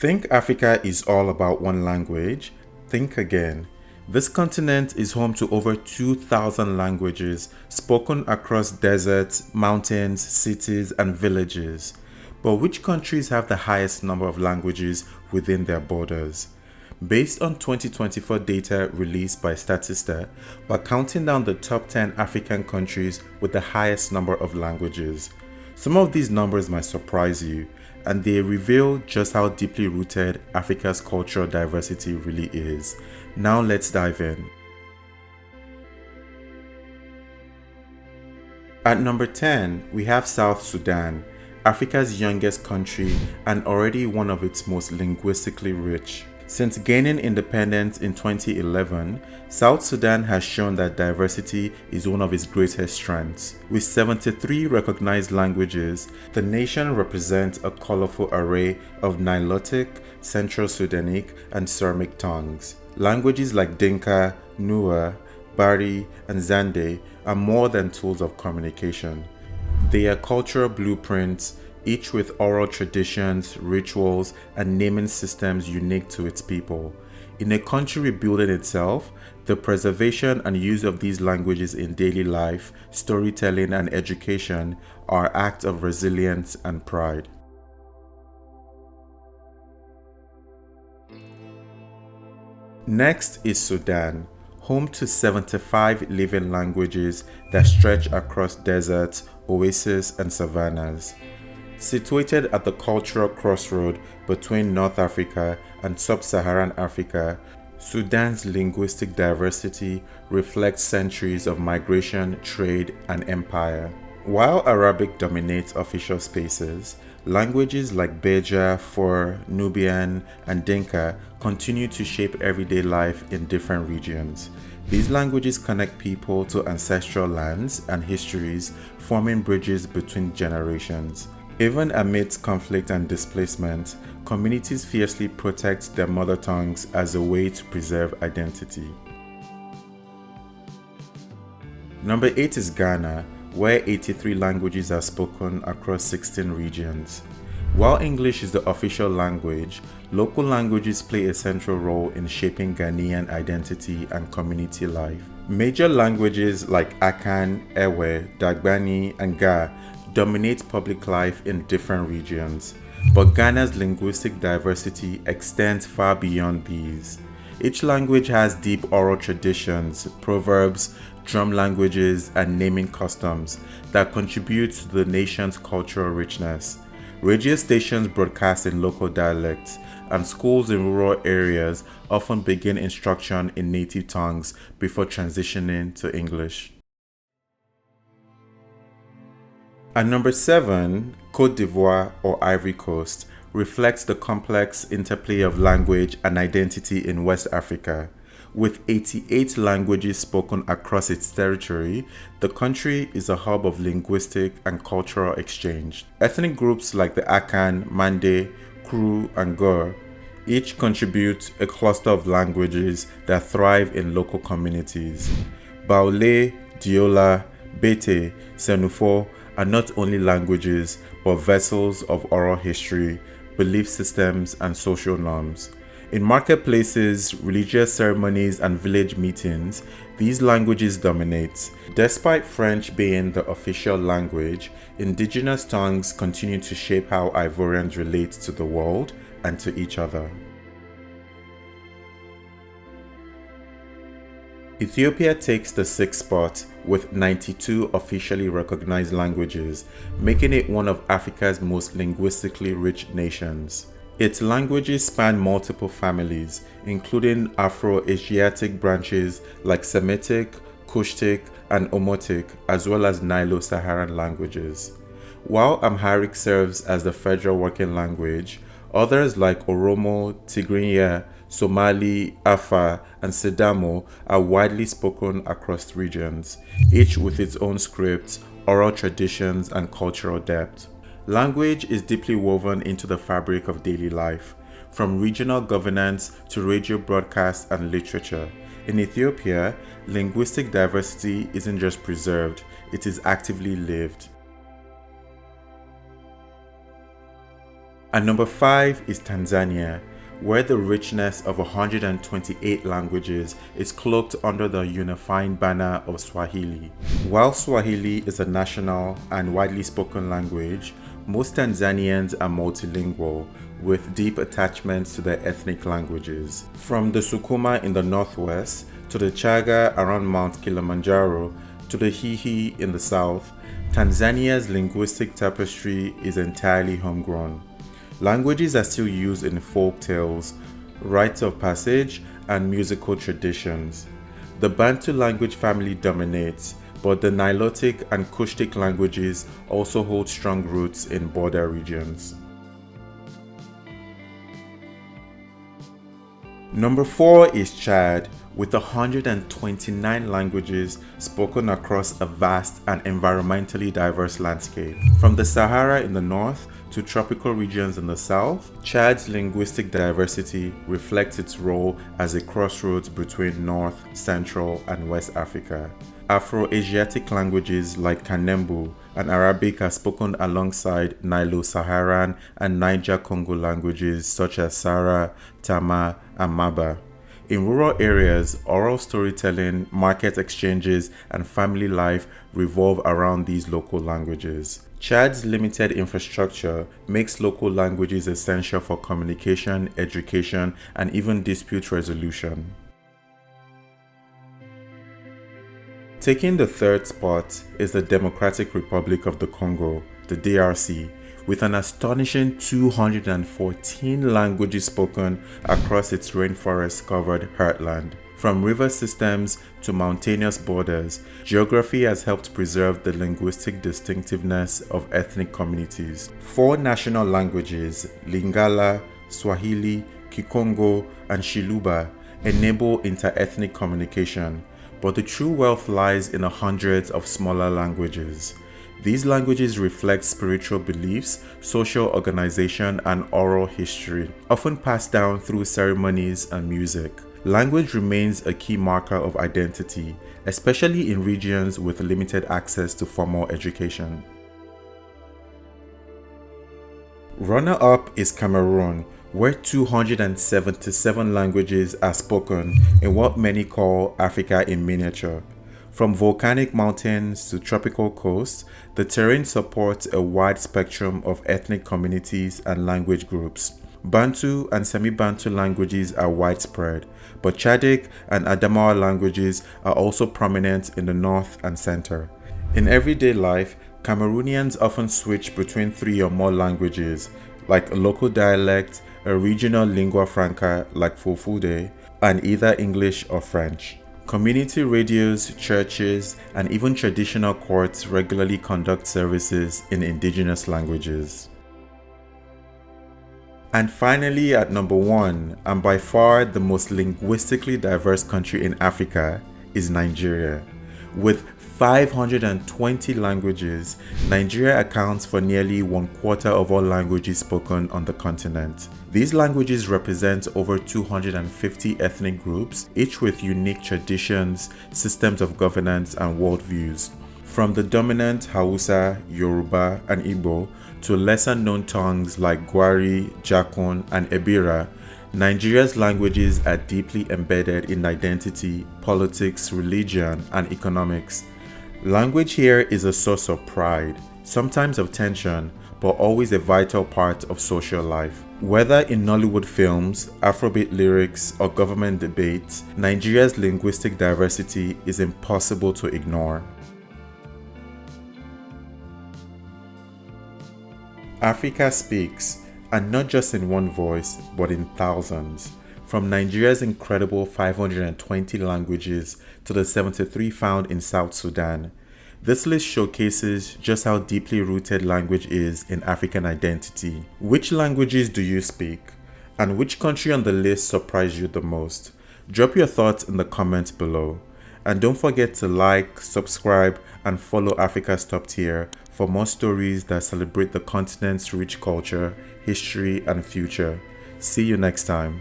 Think Africa is all about one language? Think again. This continent is home to over 2,000 languages spoken across deserts, mountains, cities, and villages. But which countries have the highest number of languages within their borders? Based on 2024 data released by Statista, we're counting down the top 10 African countries with the highest number of languages. Some of these numbers might surprise you, and they reveal just how deeply rooted Africa's cultural diversity really is. Now let's dive in. At number 10, we have South Sudan, Africa's youngest country and already one of its most linguistically rich. Since gaining independence in 2011, South Sudan has shown that diversity is one of its greatest strengths. With 73 recognized languages, the nation represents a colorful array of Nilotic, Central Sudanic, and Surmic tongues. Languages like Dinka, Nuer, Bari, and Zande are more than tools of communication. They are cultural blueprints, each with oral traditions, rituals, and naming systems unique to its people. In a country rebuilding itself, the preservation and use of these languages in daily life, storytelling, and education are acts of resilience and pride. Next is Sudan, home to 75 living languages that stretch across deserts, oases, and savannas. Situated at the cultural crossroad between North Africa and Sub-Saharan Africa, Sudan's linguistic diversity reflects centuries of migration, trade, and empire. While Arabic dominates official spaces, languages like Beja, Fur, Nubian, and Dinka continue to shape everyday life in different regions. These languages connect people to ancestral lands and histories, forming bridges between generations. Even amidst conflict and displacement, communities fiercely protect their mother tongues as a way to preserve identity. Number 8 is Ghana, where 83 languages are spoken across 16 regions. While English is the official language, local languages play a central role in shaping Ghanaian identity and community life. Major languages like Akan, Ewe, Dagbani, and Ga dominate public life in different regions, but Ghana's linguistic diversity extends far beyond these. Each language has deep oral traditions, proverbs, drum languages, and naming customs that contribute to the nation's cultural richness. Radio stations broadcast in local dialects, and schools in rural areas often begin instruction in native tongues before transitioning to English. At number 7, Côte d'Ivoire or Ivory Coast reflects the complex interplay of language and identity in West Africa. With 88 languages spoken across its territory, the country is a hub of linguistic and cultural exchange. Ethnic groups like the Akan, Mande, Kru, and Gur each contribute a cluster of languages that thrive in local communities. Baoulé, Diola, Bete, Senufo are not only languages, but vessels of oral history, belief systems, and social norms. In marketplaces, religious ceremonies, and village meetings, these languages dominate. Despite French being the official language, indigenous tongues continue to shape how Ivorians relate to the world and to each other. Ethiopia takes the 6th spot with 92 officially recognized languages, making it one of Africa's most linguistically rich nations. Its languages span multiple families, including Afro-Asiatic branches like Semitic, Cushitic, and Omotic, as well as Nilo-Saharan languages. While Amharic serves as the federal working language, others like Oromo, Tigrinya, Somali, Afar, and Sidamo are widely spoken across regions, each with its own scripts, oral traditions, and cultural depth. Language is deeply woven into the fabric of daily life, from regional governance to radio broadcasts and literature. In Ethiopia, linguistic diversity isn't just preserved, it is actively lived. And number 5 is Tanzania, where the richness of 128 languages is cloaked under the unifying banner of Swahili. While Swahili is a national and widely spoken language, most Tanzanians are multilingual, with deep attachments to their ethnic languages. From the Sukuma in the northwest, to the Chaga around Mount Kilimanjaro, to the Hihi in the south, Tanzania's linguistic tapestry is entirely homegrown. Languages are still used in folk tales, rites of passage, and musical traditions. The Bantu language family dominates, but the Nilotic and Cushitic languages also hold strong roots in border regions. Number 4 is Chad, with 129 languages spoken across a vast and environmentally diverse landscape. From the Sahara in the north to tropical regions in the south, Chad's linguistic diversity reflects its role as a crossroads between North, Central, and West Africa. Afro-Asiatic languages like Kanembu and Arabic are spoken alongside Nilo-Saharan and Niger-Congo languages such as Sara, Tama, and Maba. In rural areas, oral storytelling, market exchanges, and family life revolve around these local languages. Chad's limited infrastructure makes local languages essential for communication, education, and even dispute resolution. Taking the third spot is the Democratic Republic of the Congo, the DRC, with an astonishing 214 languages spoken across its rainforest-covered heartland. From river systems to mountainous borders, geography has helped preserve the linguistic distinctiveness of ethnic communities. 4 national languages, Lingala, Swahili, Kikongo, and Shiluba, enable inter-ethnic communication, but the true wealth lies in the hundreds of smaller languages. These languages reflect spiritual beliefs, social organization, and oral history, often passed down through ceremonies and music. Language remains a key marker of identity, especially in regions with limited access to formal education. Runner-up is Cameroon, where 277 languages are spoken in what many call Africa in miniature. From volcanic mountains to tropical coasts, the terrain supports a wide spectrum of ethnic communities and language groups. Bantu and Semi-Bantu languages are widespread, but Chadic and Adamawa languages are also prominent in the north and center. In everyday life, Cameroonians often switch between 3 or more languages, like a local dialect, a regional lingua franca like Fulfulde, and either English or French. Community radios, churches, and even traditional courts regularly conduct services in indigenous languages. And finally, at number 1, and by far the most linguistically diverse country in Africa, is Nigeria. With 520 languages, Nigeria accounts for nearly 1/4 of all languages spoken on the continent. These languages represent over 250 ethnic groups, each with unique traditions, systems of governance, and worldviews. From the dominant Hausa, Yoruba, and Igbo to lesser-known tongues like Gwari, Jakun, and Ebira, Nigeria's languages are deeply embedded in identity, politics, religion, and economics. Language here is a source of pride, sometimes of tension, but always a vital part of social life. Whether in Nollywood films, Afrobeat lyrics, or government debates, Nigeria's linguistic diversity is impossible to ignore. Africa speaks, and not just in one voice, but in thousands. From Nigeria's incredible 520 languages to the 73 found in South Sudan. This list showcases just how deeply rooted language is in African identity. Which languages do you speak? And which country on the list surprised you the most? Drop your thoughts in the comments below. And don't forget to like, subscribe, and follow Africa's Top Tier for more stories that celebrate the continent's rich culture, history, and future. See you next time.